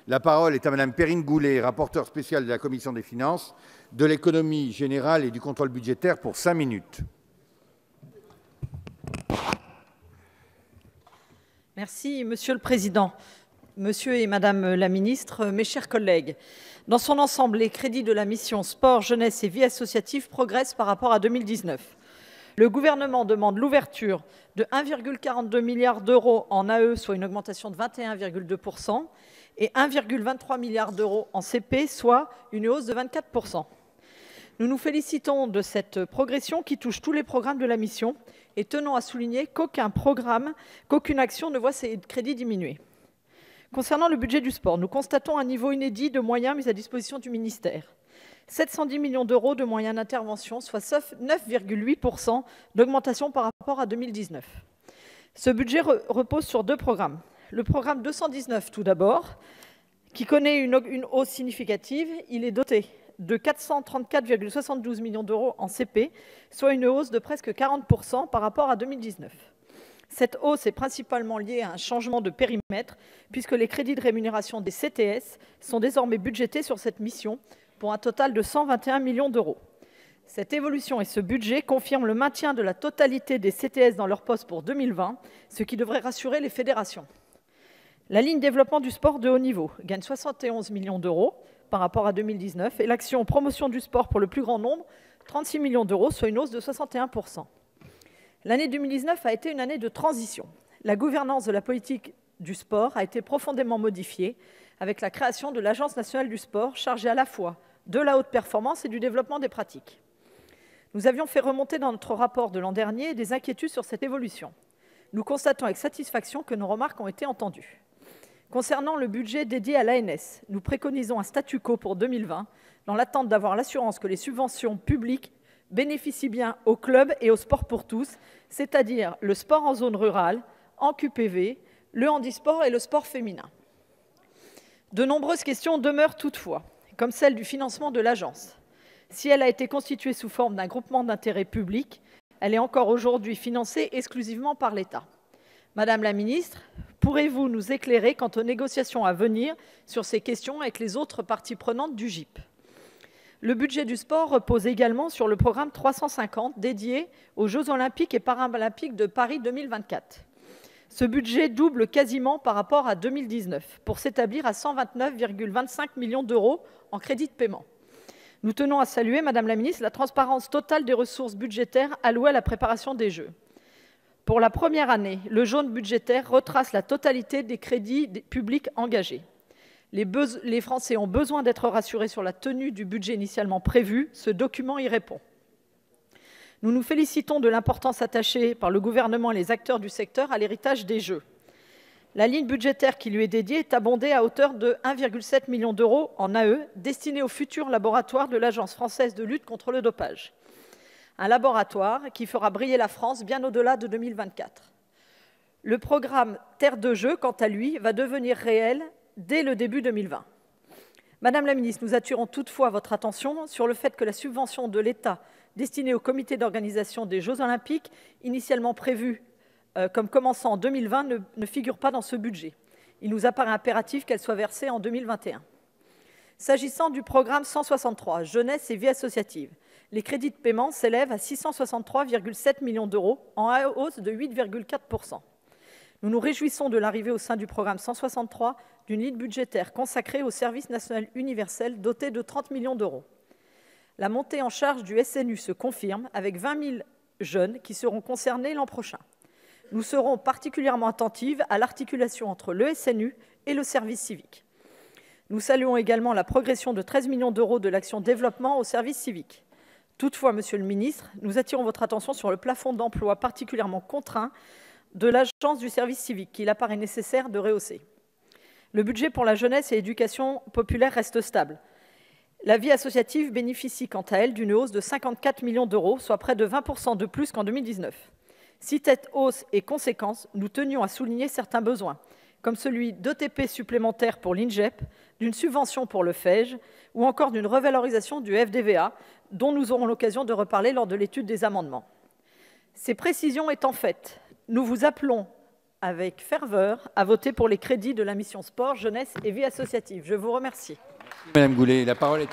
La parole est à Madame Perrine Goulet, rapporteure spéciale de la Commission des finances, de l'économie générale et du contrôle budgétaire pour 5 minutes. Merci, Monsieur le Président. Monsieur et Madame la Ministre, mes chers collègues, dans son ensemble, les crédits de la mission Sport, Jeunesse et Vie associative progressent par rapport à 2019. Le gouvernement demande l'ouverture de 1,42 milliard d'euros en AE, soit une augmentation de 21,2%, et 1,23 milliard d'euros en CP, soit une hausse de 24%. Nous nous félicitons de cette progression qui touche tous les programmes de la mission et tenons à souligner qu'aucune action ne voit ses crédits diminuer. Concernant le budget du sport, nous constatons un niveau inédit de moyens mis à disposition du ministère. 710 millions d'euros de moyens d'intervention, soit 9,8% d'augmentation par rapport à 2019. Ce budget repose sur 2 programmes. Le programme 219, tout d'abord, qui connaît une hausse significative. Il est doté de 434,72 millions d'euros en CP, soit une hausse de presque 40% par rapport à 2019. Cette hausse est principalement liée à un changement de périmètre, puisque les crédits de rémunération des CTS sont désormais budgétés sur cette mission pour un total de 121 millions d'euros. Cette évolution et ce budget confirment le maintien de la totalité des CTS dans leur poste pour 2020, ce qui devrait rassurer les fédérations. La ligne développement du sport de haut niveau gagne 71 millions d'euros par rapport à 2019 et l'action promotion du sport pour le plus grand nombre, 36 millions d'euros, soit une hausse de 61%. L'année 2019 a été une année de transition. La gouvernance de la politique du sport a été profondément modifiée avec la création de l'Agence nationale du sport chargée à la fois de la haute performance et du développement des pratiques. Nous avions fait remonter dans notre rapport de l'an dernier des inquiétudes sur cette évolution. Nous constatons avec satisfaction que nos remarques ont été entendues. Concernant le budget dédié à l'ANS, nous préconisons un statu quo pour 2020 dans l'attente d'avoir l'assurance que les subventions publiques bénéficient bien aux clubs et au sport pour tous, c'est-à-dire le sport en zone rurale, en QPV, le handisport et le sport féminin. De nombreuses questions demeurent toutefois, comme celle du financement de l'agence. Si elle a été constituée sous forme d'un groupement d'intérêt public, elle est encore aujourd'hui financée exclusivement par l'État. Madame la Ministre, pourrez-vous nous éclairer quant aux négociations à venir sur ces questions avec les autres parties prenantes du GIP? Le budget du sport repose également sur le programme 350 dédié aux Jeux olympiques et paralympiques de Paris 2024. Ce budget double quasiment par rapport à 2019 pour s'établir à 129,25 millions d'euros en crédit de paiement. Nous tenons à saluer, Madame la Ministre, la transparence totale des ressources budgétaires allouées à la préparation des Jeux. Pour la première année, le jaune budgétaire retrace la totalité des crédits publics engagés. Les Français ont besoin d'être rassurés sur la tenue du budget initialement prévu. Ce document y répond. Nous nous félicitons de l'importance attachée par le gouvernement et les acteurs du secteur à l'héritage des Jeux. La ligne budgétaire qui lui est dédiée est abondée à hauteur de 1,7 million d'euros en AE, destinée au futur laboratoire de l'Agence française de lutte contre le dopage. Un laboratoire qui fera briller la France bien au-delà de 2024. Le programme Terre de Jeux, quant à lui, va devenir réel dès le début 2020. Madame la Ministre, nous attirons toutefois votre attention sur le fait que la subvention de l'État destinée au comité d'organisation des Jeux olympiques, initialement prévue comme commençant en 2020, ne figure pas dans ce budget. Il nous apparaît impératif qu'elle soit versée en 2021. S'agissant du programme 163, Jeunesse et Vie associative, les crédits de paiement s'élèvent à 663,7 millions d'euros, en hausse de 8,4%. Nous nous réjouissons de l'arrivée au sein du programme 163 d'une ligne budgétaire consacrée au service national universel doté de 30 millions d'euros. La montée en charge du SNU se confirme avec 20 000 jeunes qui seront concernés l'an prochain. Nous serons particulièrement attentives à l'articulation entre le SNU et le service civique. Nous saluons également la progression de 13 millions d'euros de l'action développement au service civique. Toutefois, Monsieur le Ministre, nous attirons votre attention sur le plafond d'emploi particulièrement contraint de l'Agence du service civique qu'il apparaît nécessaire de rehausser. Le budget pour la jeunesse et l'éducation populaire reste stable. La vie associative bénéficie quant à elle d'une hausse de 54 millions d'euros, soit près de 20% de plus qu'en 2019. Si cette hausse est conséquente, nous tenions à souligner certains besoins, comme celui d'ETP supplémentaires pour l'INGEP, d'une subvention pour le FEJ ou encore d'une revalorisation du FDVA, dont nous aurons l'occasion de reparler lors de l'étude des amendements. Ces précisions étant faites, nous vous appelons avec ferveur à voter pour les crédits de la mission Sport, Jeunesse et Vie associative. Je vous remercie. Madame Goulet, la parole est